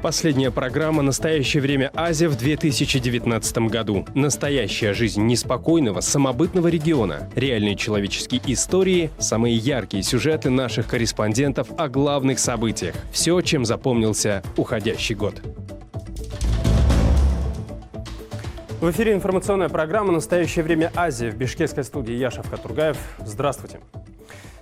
Последняя программа «Настоящее время Азия» в 2019 году. Настоящая жизнь неспокойного, самобытного региона. Реальные человеческие истории, самые яркие сюжеты наших корреспондентов о главных событиях. Все, чем запомнился уходящий год. В эфире информационная программа «Настоящее время Азия» в бишкекской студии я, Шавкат Тургаев. Здравствуйте.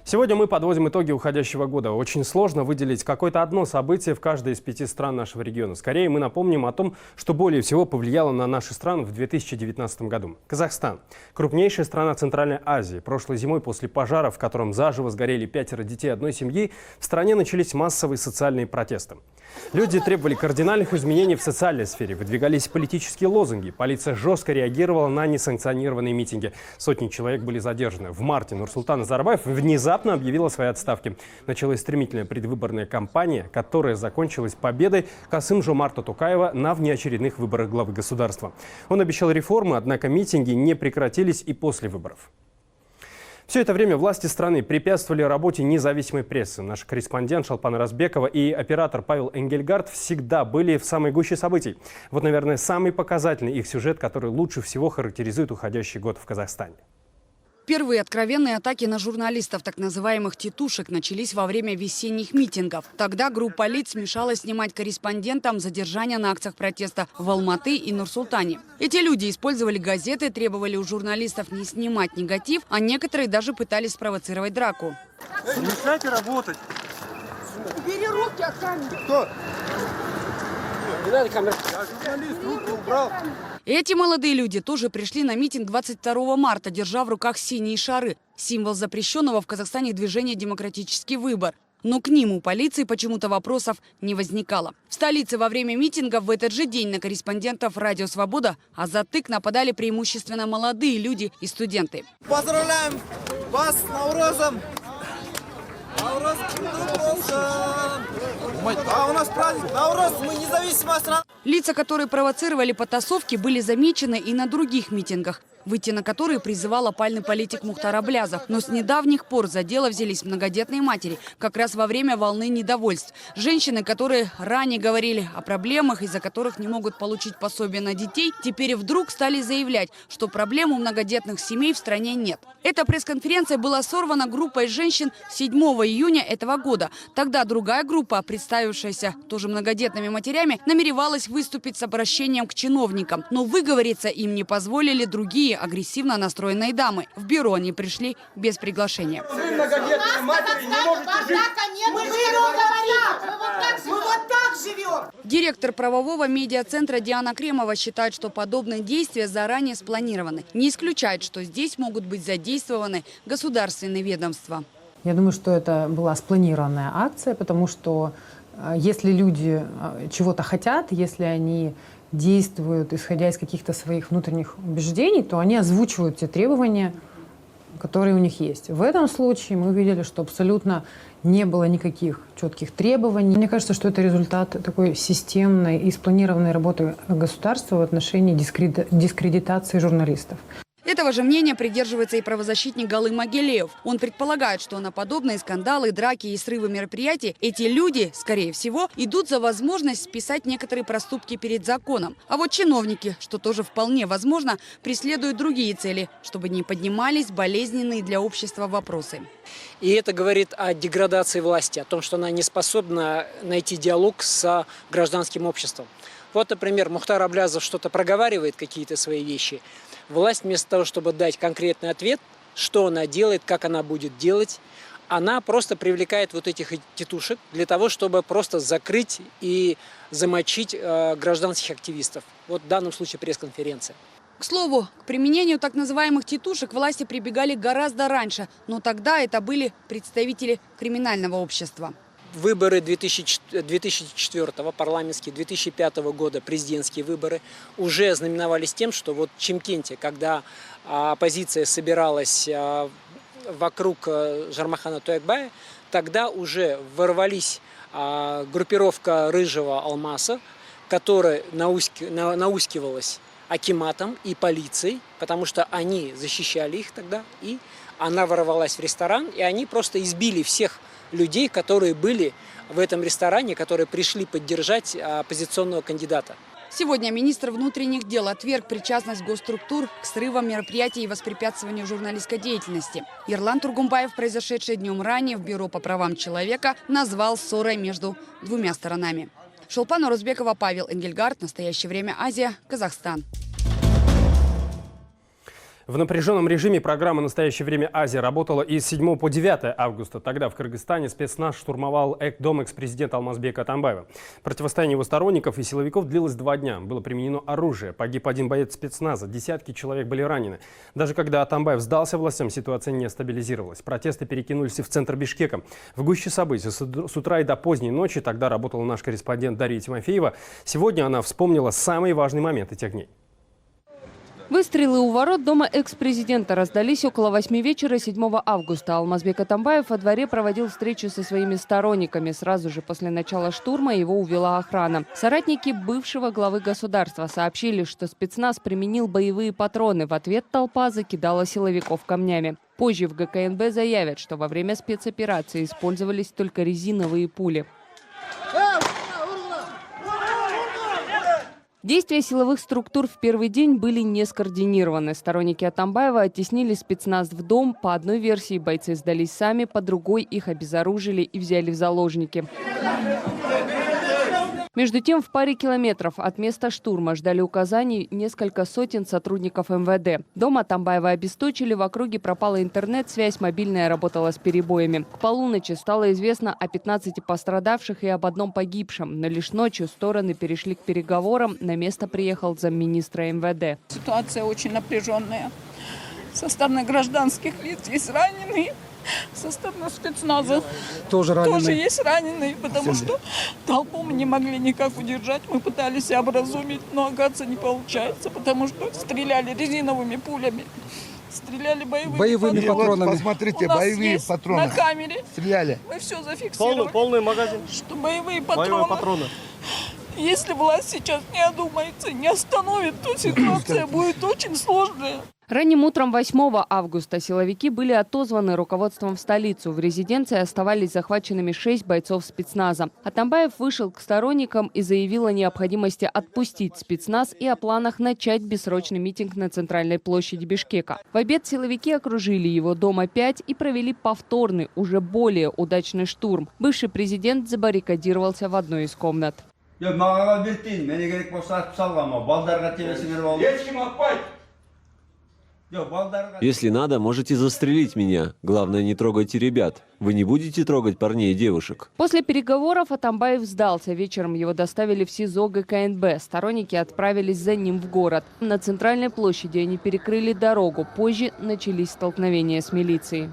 Сегодня мы подводим итоги уходящего года. Очень сложно выделить какое-то одно событие в каждой из 5 стран нашего региона. Скорее, мы напомним о том, что более всего повлияло на наши страны в 2019 году. Казахстан – крупнейшая страна Центральной Азии. Прошлой зимой после пожара, в котором заживо сгорели 5 детей одной семьи, в стране начались массовые социальные протесты. Люди требовали кардинальных изменений в социальной сфере, выдвигались политические лозунги. Полиция жестко реагировала на несанкционированные митинги. Сотни человек были задержаны. В марте Нурсултан Назарбаев внезапно объявил о своей отставке. Началась стремительная предвыборная кампания, которая закончилась победой Касым-Жомарта Токаева на внеочередных выборах главы государства. Он обещал реформы, однако митинги не прекратились и после выборов. Все это время власти страны препятствовали работе независимой прессы. Наш корреспондент Шолпан Разбекова и оператор Павел Энгельгард всегда были в самой гуще событий. Вот, наверное, самый показательный их сюжет, который лучше всего характеризует уходящий год в Казахстане. Первые откровенные атаки на журналистов, так называемых «тетушек», начались во время весенних митингов. Тогда группа лиц мешала снимать корреспондентам задержания на акциях протеста в Алматы и Нур-Султане. Эти люди использовали газеты, требовали у журналистов не снимать негатив, а некоторые даже пытались спровоцировать драку. Не мешайте работать. Убери руки от камеры. Кто? Не надо камеру. Я журналист, руки убрал. Эти молодые люди тоже пришли на митинг 22 марта, держа в руках синие шары. Символ запрещенного в Казахстане движения «Демократический выбор». Но к ним у полиции почему-то вопросов не возникало. В столице во время митингов в этот же день на корреспондентов «Радио Свобода» Азаттык нападали преимущественно молодые люди и студенты. Поздравляем вас с Наурозом! А у нас праздник Наурос, мы независимая страна. Лица, которые провоцировали потасовки, были замечены и на других митингах, выйти на которые призывал опальный политик Мухтар Аблязов. Но с недавних пор за дело взялись многодетные матери, как раз во время волны недовольств. Женщины, которые ранее говорили о проблемах, из-за которых не могут получить пособие на детей, теперь вдруг стали заявлять, что проблем у многодетных семей в стране нет. Эта пресс-конференция была сорвана группой женщин 7 июня этого года. Тогда другая группа, представившаяся тоже многодетными матерями, намеревалась выступить с обращением к чиновникам. Но выговориться им не позволили другие агрессивно настроенные дамы. В бюро они пришли без приглашения. Вы многодетные матери не можете жить. Мы вот так живем. Директор правового медиацентра Диана Кремова считает, что подобные действия заранее спланированы. Не исключает, что здесь могут быть задействованы государственные ведомства. Я думаю, что это была спланированная акция, потому что если люди чего-то хотят, если они действуют, исходя из каких-то своих внутренних убеждений, то они озвучивают те требования, которые у них есть. В этом случае мы увидели, что абсолютно не было никаких четких требований. Мне кажется, что это результат такой системной и спланированной работы государства в отношении дискредитации журналистов. Этого же мнения придерживается и правозащитник Галым Агилеев. Он предполагает, что на подобные скандалы, драки и срывы мероприятий эти люди, скорее всего, идут за возможность списать некоторые проступки перед законом. А вот чиновники, что тоже вполне возможно, преследуют другие цели, чтобы не поднимались болезненные для общества вопросы. И это говорит о деградации власти, о том, что она не способна найти диалог с гражданским обществом. Вот, например, Мухтар Аблязов что-то проговаривает, какие-то свои вещи. Власть вместо того, чтобы дать конкретный ответ, что она делает, как она будет делать, она просто привлекает вот этих тетушек для того, чтобы просто закрыть и замочить гражданских активистов. Вот в данном случае пресс-конференция. К слову, к применению так называемых тетушек власти прибегали гораздо раньше, но тогда это были представители криминального общества. Выборы 2004 парламентские, 2005 года президентские выборы уже знаменовались тем, что вот в Чимкенте, когда оппозиция собиралась вокруг Жармахана Тоякбая, тогда уже ворвались группировка Рыжего Алмаса, которая наускивалась акиматом и полицией, потому что они защищали их тогда, и она ворвалась в ресторан, и они просто избили всех людей, которые были в этом ресторане, которые пришли поддержать оппозиционного кандидата. Сегодня министр внутренних дел отверг причастность госструктур к срывам мероприятий и воспрепятствованию журналистской деятельности. Ерлан Тургумбаев, произошедшее днем ранее в Бюро по правам человека, назвал ссорой между двумя сторонами. Шолпан Орузбекова, Павел Энгельгард. Настоящее время. Азия. Казахстан. В напряженном режиме программа «Настоящее время Азия» работала и с 7 по 9 августа. Тогда в Кыргызстане спецназ штурмовал дом экс-президента Алмазбека Атамбаева. Противостояние его сторонников и силовиков длилось 2 дня. Было применено оружие. Погиб 1 боец спецназа. Десятки человек были ранены. Даже когда Атамбаев сдался властям, ситуация не стабилизировалась. Протесты перекинулись и в центр Бишкека. В гуще событий с утра и до поздней ночи тогда работал наш корреспондент Дарья Тимофеева. Сегодня она вспомнила самые важные моменты тех дней. Выстрелы у ворот дома экс-президента раздались около 8 вечера 7 августа. Алмазбек Атамбаев во дворе проводил встречу со своими сторонниками. Сразу же после начала штурма его увела охрана. Соратники бывшего главы государства сообщили, что спецназ применил боевые патроны. В ответ толпа закидала силовиков камнями. Позже в ГКНБ заявят, что во время спецоперации использовались только резиновые пули. Действия силовых структур в первый день были не скоординированы. Сторонники Атамбаева оттеснили спецназ в дом. По одной версии бойцы сдались сами, по другой их обезоружили и взяли в заложники. Между тем, в паре километров от места штурма ждали указаний несколько сотен сотрудников МВД. Дом Атамбаева обесточили, в округе пропала интернет-связь, мобильная работала с перебоями. К полуночи стало известно о 15 пострадавших и об 1 погибшем. Но лишь ночью стороны перешли к переговорам. На место приехал замминистра МВД. Ситуация очень напряженная. Со стороны гражданских лиц есть раненые. Со стороны спецназа тоже есть раненые, потому что толпу мы не могли никак удержать. Мы пытались образумить, но, оказывается, не получается, потому что стреляли резиновыми пулями, стреляли боевыми патронами. Вот, посмотрите, у нас боевые есть патроны. На камере Стреляли. мы все зафиксировали. Полный магазин. Что боевые патроны. Если власть сейчас не одумается, не остановит, то ситуация будет очень сложная. Ранним утром 8 августа силовики были отозваны руководством в столицу. В резиденции оставались захваченными 6 бойцов спецназа. Атамбаев вышел к сторонникам и заявил о необходимости отпустить спецназ и о планах начать бессрочный митинг на центральной площади Бишкека. В обед силовики окружили его дом опять и провели повторный, уже более удачный штурм. Бывший президент забаррикадировался в одной из комнат. Если надо, можете застрелить меня. Главное, не трогайте ребят. Вы не будете трогать парней и девушек. После переговоров Атамбаев сдался. Вечером его доставили в СИЗО ГКНБ. Сторонники отправились за ним в город. На центральной площади они перекрыли дорогу. Позже начались столкновения с милицией.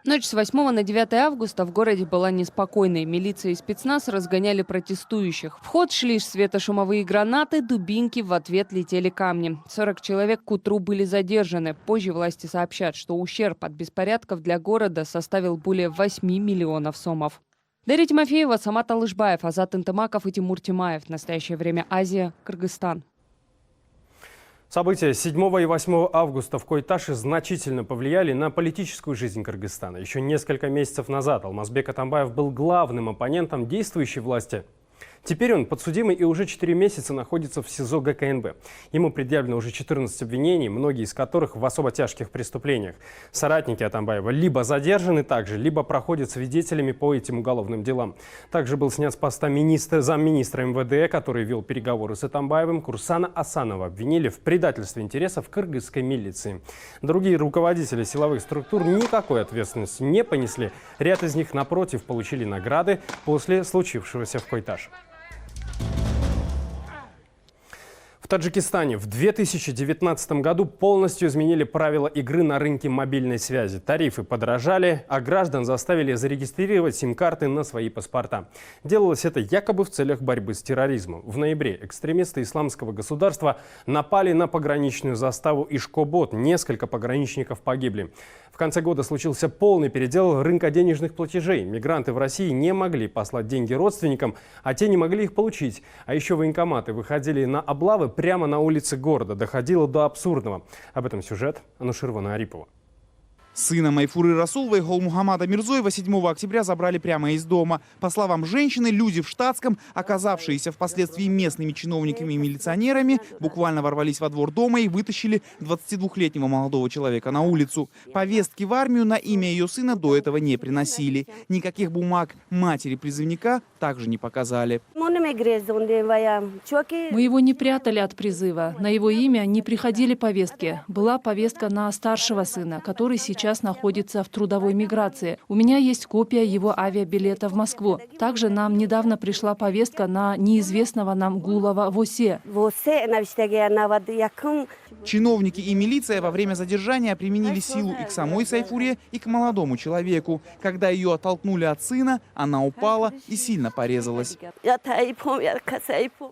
Ночь с 8 на 9 августа в городе была неспокойной. Милиция и спецназ разгоняли протестующих. В ход шли светошумовые гранаты, дубинки, в ответ летели камни. 40 человек к утру были задержаны. Позже власти сообщат, что ущерб от беспорядков для города составил более 8 миллионов сомов. Дарья Тимофеева, Самат Алышбаев, Азат Интымаков и Тимур Тимаев. Настоящее время. Азия. Кыргызстан. События 7 и 8 августа в Кой-Таше значительно повлияли на политическую жизнь Кыргызстана. Еще несколько месяцев назад Алмазбек Атамбаев был главным оппонентом действующей власти. Теперь он подсудимый и уже 4 месяца находится в СИЗО ГКНБ. Ему предъявлено уже 14 обвинений, многие из которых в особо тяжких преступлениях. Соратники Атамбаева либо задержаны также, либо проходят свидетелями по этим уголовным делам. Также был снят с поста замминистра МВД, который вел переговоры с Атамбаевым. Курсана Асанова обвинили в предательстве интересов кыргызской милиции. Другие руководители силовых структур никакой ответственности не понесли. Ряд из них, напротив, получили награды после случившегося в Кой-Таше. В Таджикистане в 2019 году полностью изменили правила игры на рынке мобильной связи. Тарифы подорожали, а граждан заставили зарегистрировать сим-карты на свои паспорта. Делалось это якобы в целях борьбы с терроризмом. В ноябре экстремисты исламского государства напали на пограничную заставу Ишкобод. Несколько пограничников погибли. В конце года случился полный передел рынка денежных платежей. Мигранты в России не могли послать деньги родственникам, а те не могли их получить. А еще военкоматы выходили на облавы прямо на улице города. Доходило до абсурдного. Об этом сюжет Анушервона Арипова. Сына Майфуры Расулова и Голмухаммада Мирзоева 7 октября забрали прямо из дома. По словам женщины, люди в штатском, оказавшиеся впоследствии местными чиновниками и милиционерами, буквально ворвались во двор дома и вытащили 22-летнего молодого человека на улицу. Повестки в армию на имя ее сына до этого не приносили. Никаких бумаг матери призывника также не показали. Мы его не прятали от призыва. На его имя не приходили повестки. Была повестка на старшего сына, который сейчас находится в трудовой миграции. У меня есть копия его авиабилета в Москву. Также нам недавно пришла повестка на неизвестного нам Гулова в Осе. Чиновники и милиция во время задержания применили силу и к самой Сайфуре, и к молодому человеку. Когда ее оттолкнули от сына, она упала и сильно порезалась.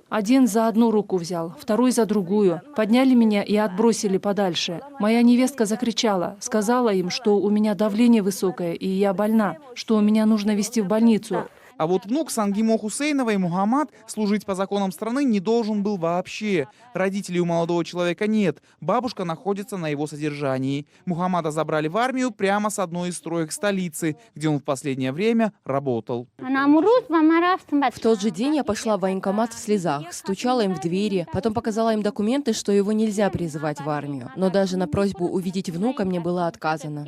Один за одну руку взял, второй за другую. Подняли меня и отбросили подальше. Моя невестка закричала, сказала им, что у меня давление высокое и я больна, что меня нужно везти в больницу. А вот внук Сангимо Хусейновой Мухаммад служить по законам страны не должен был вообще. Родителей у молодого человека нет. Бабушка находится на его содержании. Мухаммада забрали в армию прямо с одной из строек столицы, где он в последнее время работал. В тот же день я пошла в военкомат в слезах, стучала им в двери, потом показала им документы, что его нельзя призывать в армию. Но даже на просьбу увидеть внука мне было отказано.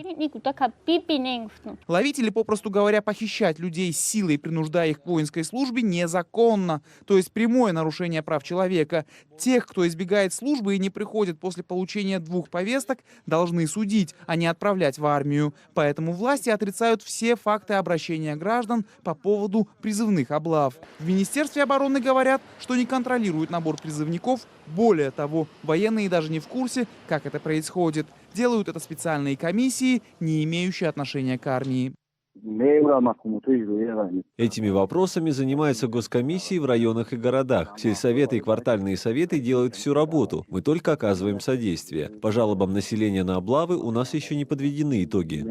Ловить или, попросту говоря, похищать людей силой, принуждая их к воинской службе, незаконно. То есть прямое нарушение прав человека. Тех, кто избегает службы и не приходит после получения 2 повесток, должны судить, а не отправлять в армию. Поэтому власти отрицают все факты обращения граждан по поводу призывных облав. В Министерстве обороны говорят, что не контролируют набор призывников. Более того, военные даже не в курсе, как это происходит. Делают это специальные комиссии, не имеющие отношения к армии. Этими вопросами занимаются госкомиссии в районах и городах. Сельсоветы и квартальные советы делают всю работу. Мы только оказываем содействие. По жалобам населения на облавы у нас еще не подведены итоги.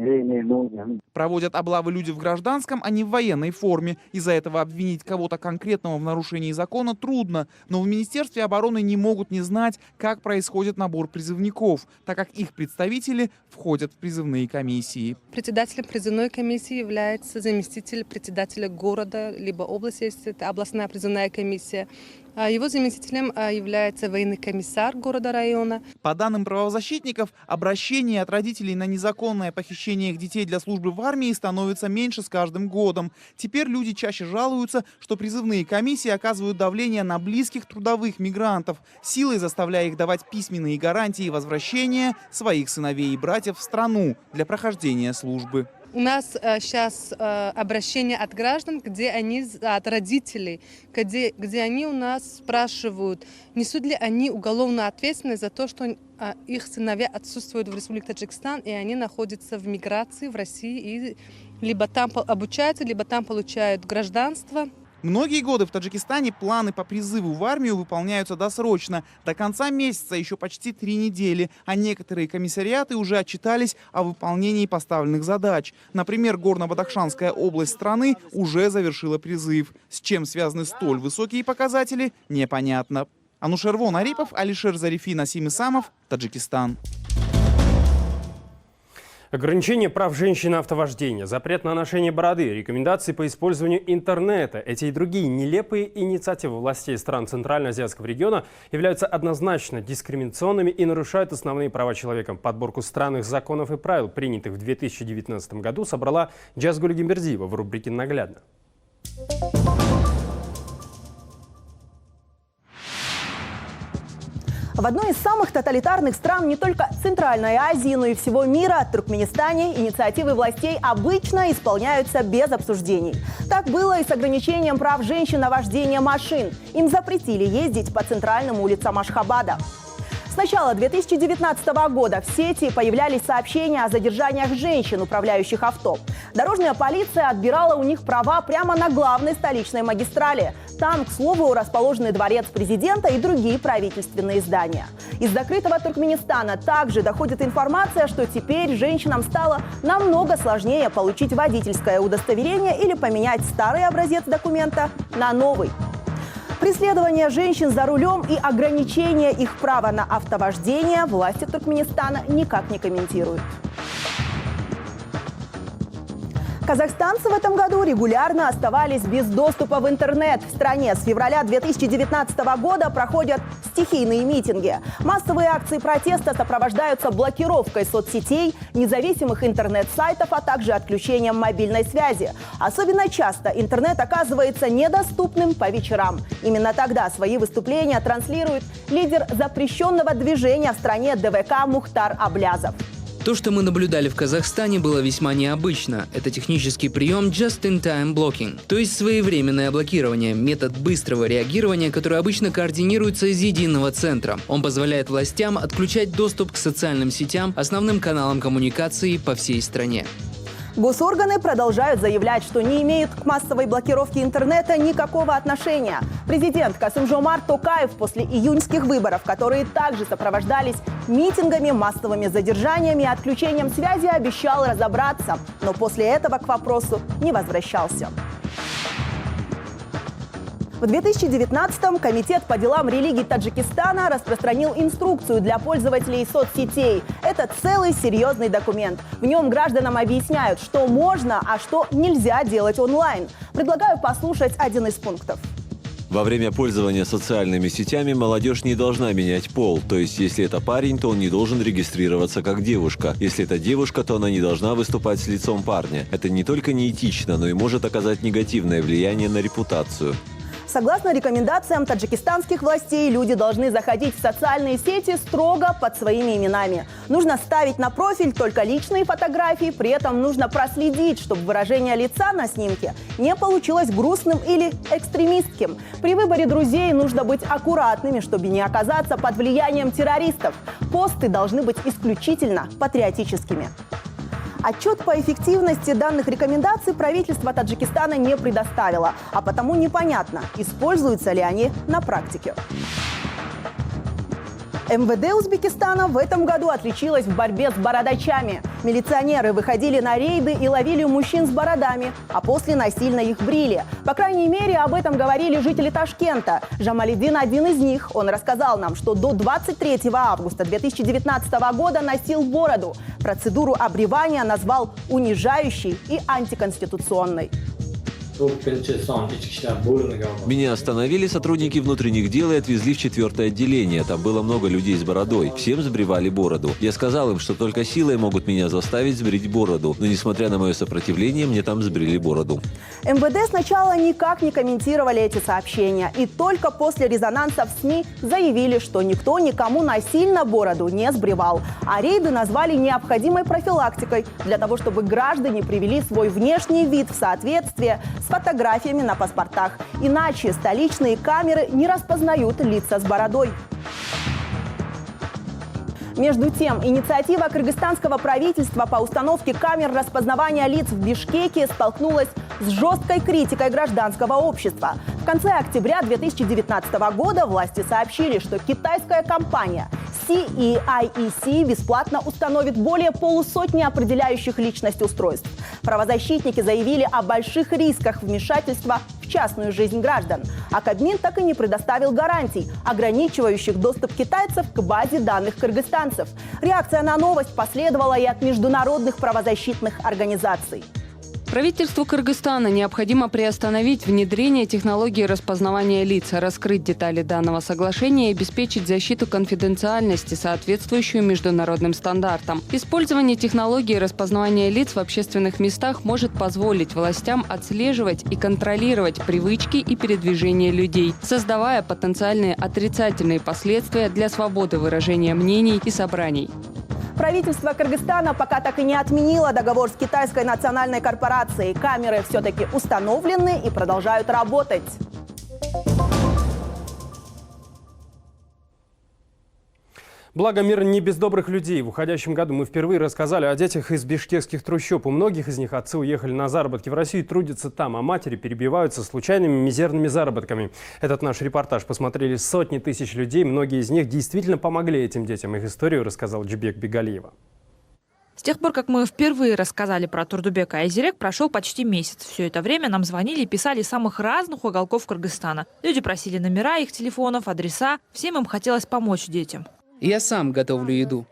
Проводят облавы люди в гражданском, а не в военной форме. Из-за этого обвинить кого-то конкретного в нарушении закона трудно. Но в Министерстве обороны не могут не знать, как происходит набор призывников, так как их представители входят в призывные комиссии. Председателем призывной комиссии является заместитель председателя города, либо области, если это областная призывная комиссия. Его заместителем является военный комиссар города, района. По данным правозащитников, обращения от родителей на незаконное похищение их детей для службы в армии становится меньше с каждым годом. Теперь люди чаще жалуются, что призывные комиссии оказывают давление на близких трудовых мигрантов, силой заставляя их давать письменные гарантии возвращения своих сыновей и братьев в страну для прохождения службы. У нас сейчас обращения от граждан, где они от родителей, где они у нас спрашивают, несут ли они уголовную ответственность за то, что их сыновья отсутствуют в Республике Таджикистан, и они находятся в миграции в России, и либо там обучаются, либо там получают гражданство. Многие годы в Таджикистане планы по призыву в армию выполняются досрочно. До конца месяца еще почти 3 недели, а некоторые комиссариаты уже отчитались о выполнении поставленных задач. Например, Горно-Бадахшанская область страны уже завершила призыв. С чем связаны столь высокие показатели, непонятно. Анушервон Арипов, Алишер Зарифи, Насим Исамов, Таджикистан. Ограничение прав женщин на автовождение, запрет на ношение бороды, рекомендации по использованию интернета. Эти и другие нелепые инициативы властей стран Центральноазиатского региона являются однозначно дискриминационными и нарушают основные права человека. Подборку странных законов и правил, принятых в 2019 году, собрала Джазгуль Гимбердиева в рубрике «Наглядно». В одной из самых тоталитарных стран не только Центральной Азии, но и всего мира, Туркменистане, инициативы властей обычно исполняются без обсуждений. Так было и с ограничением прав женщин на вождение машин. Им запретили ездить по центральным улицам Ашхабада. С начала 2019 года в сети появлялись сообщения о задержаниях женщин, управляющих авто. Дорожная полиция отбирала у них права прямо на главной столичной магистрали. Там, к слову, расположены дворец президента и другие правительственные здания. Из закрытого Туркменистана также доходит информация, что теперь женщинам стало намного сложнее получить водительское удостоверение или поменять старый образец документа на новый. Преследование женщин за рулем и ограничение их права на автовождение власти Туркменистана никак не комментируют. Казахстанцы в этом году регулярно оставались без доступа в интернет. В стране с февраля 2019 года проходят стихийные митинги. Массовые акции протеста сопровождаются блокировкой соцсетей, независимых интернет-сайтов, а также отключением мобильной связи. Особенно часто интернет оказывается недоступным по вечерам. Именно тогда свои выступления транслирует лидер запрещенного движения в стране ДВК Мухтар Аблязов. То, что мы наблюдали в Казахстане, было весьма необычно. Это технический прием Just-in-Time Blocking, то есть своевременное блокирование, метод быстрого реагирования, который обычно координируется из единого центра. Он позволяет властям отключать доступ к социальным сетям, основным каналам коммуникации по всей стране. Госорганы продолжают заявлять, что не имеют к массовой блокировке интернета никакого отношения. Президент Касым-Жомарт Токаев после июньских выборов, которые также сопровождались митингами, массовыми задержаниями и отключением связи, обещал разобраться, но после этого к вопросу не возвращался. В 2019-м Комитет по делам религий Таджикистана распространил инструкцию для пользователей соцсетей. Это целый серьезный документ. В нем гражданам объясняют, что можно, а что нельзя делать онлайн. Предлагаю послушать один из пунктов. Во время пользования социальными сетями молодежь не должна менять пол. То есть, если это парень, то он не должен регистрироваться как девушка. Если это девушка, то она не должна выступать с лицом парня. Это не только неэтично, но и может оказать негативное влияние на репутацию. Согласно рекомендациям таджикистанских властей, люди должны заходить в социальные сети строго под своими именами. Нужно ставить на профиль только личные фотографии, при этом нужно проследить, чтобы выражение лица на снимке не получилось грустным или экстремистским. При выборе друзей нужно быть аккуратными, чтобы не оказаться под влиянием террористов. Посты должны быть исключительно патриотическими. Отчет по эффективности данных рекомендаций правительство Таджикистана не предоставило, а потому непонятно, используются ли они на практике. МВД Узбекистана в этом году отличилась в борьбе с бородачами. Милиционеры выходили на рейды и ловили мужчин с бородами, а после насильно их брили. По крайней мере, об этом говорили жители Ташкента. Жамалидин один из них. Он рассказал нам, что до 23 августа 2019 года носил бороду. Процедуру обревания назвал унижающей и антиконституционной. Меня остановили сотрудники внутренних дел и отвезли в 4-е отделение. Там было много людей с бородой. Всем сбривали бороду. Я сказал им, что только силой могут меня заставить сбрить бороду. Но несмотря на мое сопротивление, мне там сбрили бороду. МВД сначала никак не комментировали эти сообщения. И только после резонанса в СМИ заявили, что никто никому насильно бороду не сбривал. А рейды назвали необходимой профилактикой для того, чтобы граждане привели свой внешний вид в соответствие с фотографиями на паспортах. Иначе столичные камеры не распознают лица с бородой. Между тем, инициатива кыргызстанского правительства по установке камер распознавания лиц в Бишкеке столкнулась с жесткой критикой гражданского общества. В конце октября 2019 года власти сообщили, что китайская компания CEIEC бесплатно установит более полусотни определяющих личность устройств. Правозащитники заявили о больших рисках вмешательства в частную жизнь граждан. А Кабмин так и не предоставил гарантий, ограничивающих доступ китайцев к базе данных кыргызстанцев. Реакция на новость последовала и от международных правозащитных организаций. Правительству Кыргызстана необходимо приостановить внедрение технологии распознавания лиц, раскрыть детали данного соглашения и обеспечить защиту конфиденциальности, соответствующую международным стандартам. Использование технологии распознавания лиц в общественных местах может позволить властям отслеживать и контролировать привычки и передвижения людей, создавая потенциальные отрицательные последствия для свободы выражения мнений и собраний. Правительство Кыргызстана пока так и не отменило договор с китайской национальной корпорацией. Камеры все-таки установлены и продолжают работать. Благо, мир не без добрых людей. В уходящем году мы впервые рассказали о детях из бишкекских трущоб. У многих из них отцы уехали на заработки в Россию и трудятся там, а матери перебиваются случайными мизерными заработками. Этот наш репортаж посмотрели сотни тысяч людей. Многие из них действительно помогли этим детям. Их историю рассказал Джибек Бегалиева. С тех пор, как мы впервые рассказали про Турдубека Айзерек, прошел почти месяц. Все это время нам звонили и писали из самых разных уголков Кыргызстана. Люди просили номера их телефонов, адреса. Всем им хотелось помочь детям. Я сам готовлю еду.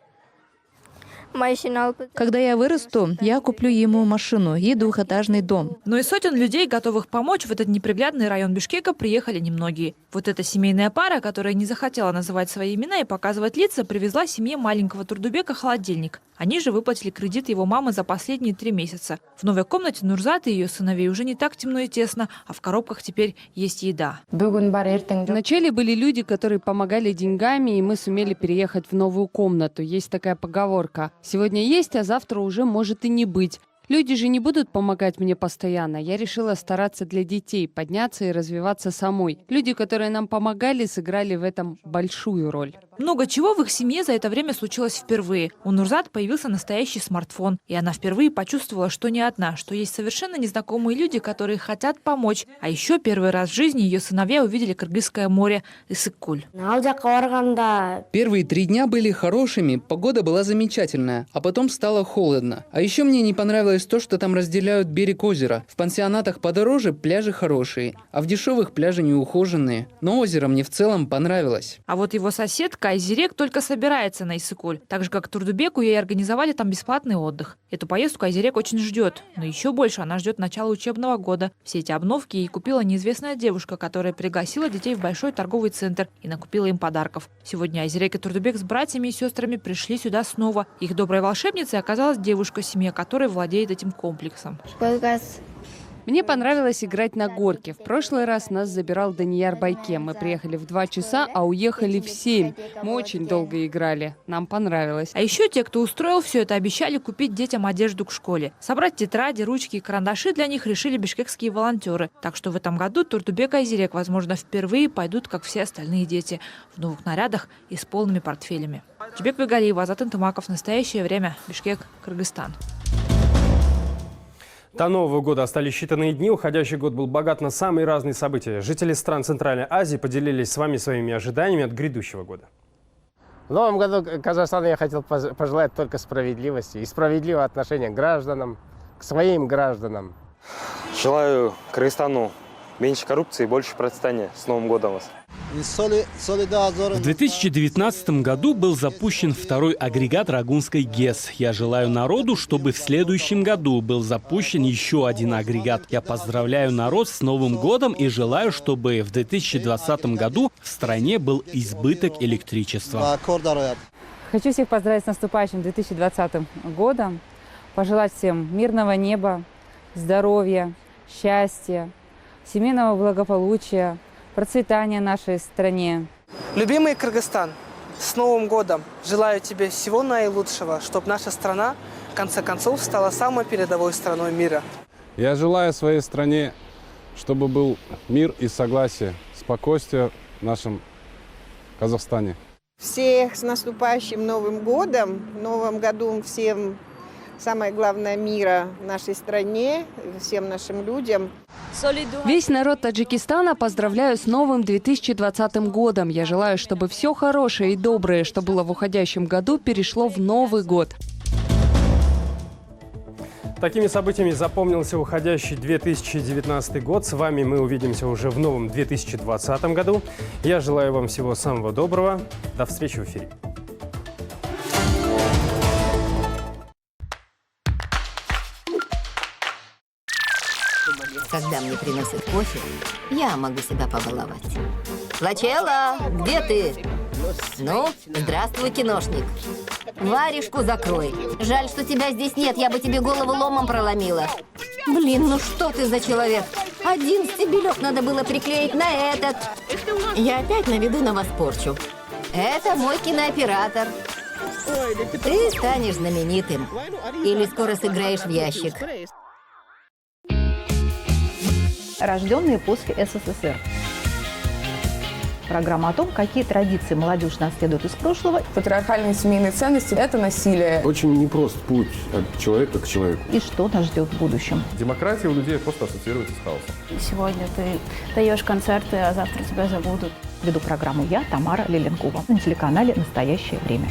Когда я вырасту, я куплю ему машину и двухэтажный дом. Но и сотен людей, готовых помочь в этот неприглядный район Бишкека, приехали немногие. Вот эта семейная пара, которая не захотела называть свои имена и показывать лица, привезла семье маленького Турдубека холодильник. Они же выплатили кредит его мамы за последние 3 месяца. В новой комнате Нурзат и ее сыновей уже не так темно и тесно, а в коробках теперь есть еда. Вначале были люди, которые помогали деньгами, и мы сумели переехать в новую комнату. Есть такая поговорка: сегодня есть, а завтра уже может и не быть. Люди же не будут помогать мне постоянно. Я решила стараться для детей, подняться и развиваться самой. Люди, которые нам помогали, сыграли в этом большую роль. Много чего в их семье за это время случилось впервые. У Нурзат появился настоящий смартфон. И она впервые почувствовала, что не одна, что есть совершенно незнакомые люди, которые хотят помочь. А еще первый раз в жизни ее сыновья увидели Кыргызское море Ысык-Куль. Первые 3 дня были хорошими, погода была замечательная, а потом стало холодно. А еще мне не понравилось то, что там разделяют берег озера. В пансионатах подороже пляжи хорошие, а в дешевых пляжи неухоженные. Но озеро мне в целом понравилось. А вот его соседка Айзерек только собирается на Ысык-Куль. Так же, как Турдубеку, ей организовали там бесплатный отдых. Эту поездку Айзерек очень ждет. Но еще больше она ждет начала учебного года. Все эти обновки ей купила неизвестная девушка, которая пригласила детей в большой торговый центр и накупила им подарков. Сегодня Айзерек и Турдубек с братьями и сестрами пришли сюда снова. Их доброй волшебницей оказалась девушка, семья которой владеет этим комплексом. Мне понравилось играть на горке. В прошлый раз нас забирал Данияр Байке. Мы приехали в 2 часа, а уехали в 7. Мы очень долго играли. Нам понравилось. А еще те, кто устроил все это, обещали купить детям одежду к школе. Собрать тетради, ручки и карандаши для них решили бишкекские волонтеры. Так что в этом году Турдубек и Айзерек, возможно, впервые пойдут, как все остальные дети, в новых нарядах и с полными портфелями. Джибек Бегалиев, Азат Интымаков. Настоящее время. Бишкек, Кыргызстан. До Нового года остались считанные дни. Уходящий год был богат на самые разные события. Жители стран Центральной Азии поделились с вами своими ожиданиями от грядущего года. В новом году Казахстану я хотел пожелать только справедливости и справедливого отношения к гражданам, к своим гражданам. Желаю Кыргызстану меньше коррупции и больше процветания. С Новым годом вас! В 2019 году был запущен 2-й агрегат Рагунской ГЭС. Я желаю народу, чтобы в следующем году был запущен еще 1 агрегат. Я поздравляю народ с Новым годом и желаю, чтобы в 2020 году в стране был избыток электричества. Хочу всех поздравить с наступающим 2020 годом, пожелать всем мирного неба, здоровья, счастья, семейного благополучия, процветания нашей стране. Любимый Кыргызстан, с Новым годом! Желаю тебе всего наилучшего, чтобы наша страна, в конце концов, стала самой передовой страной мира. Я желаю своей стране, чтобы был мир и согласие, спокойствие в нашем Казахстане. Всех с наступающим Новым годом! В Новом году всем самое главное мира в нашей стране, всем нашим людям. Весь народ Таджикистана поздравляю с новым 2020 годом. Я желаю, чтобы все хорошее и доброе, что было в уходящем году, перешло в Новый год. Такими событиями запомнился уходящий 2019 год. С вами мы увидимся уже в новом 2020 году. Я желаю вам всего самого доброго. До встречи в эфире. Когда мне приносят кофе, я могу себя побаловать. Лачела, где ты? Ну, здравствуй, киношник. Варежку закрой. Жаль, что тебя здесь нет, я бы тебе голову ломом проломила. Блин, ну что ты за человек? Один стебелек надо было приклеить на этот. Я опять наведу на вас порчу. Это мой кинооператор. Ты станешь знаменитым. Или скоро сыграешь в ящик. Рожденные после СССР. Программа о том, какие традиции молодежь наследует из прошлого. Патриархальные семейные ценности – это насилие. Очень непрост путь от человека к человеку. И что нас ждет в будущем. Демократия у людей просто ассоциируется с хаосом. Сегодня ты даешь концерты, а завтра тебя забудут. Веду программу я, Тамара Лиленкова, на телеканале «Настоящее время».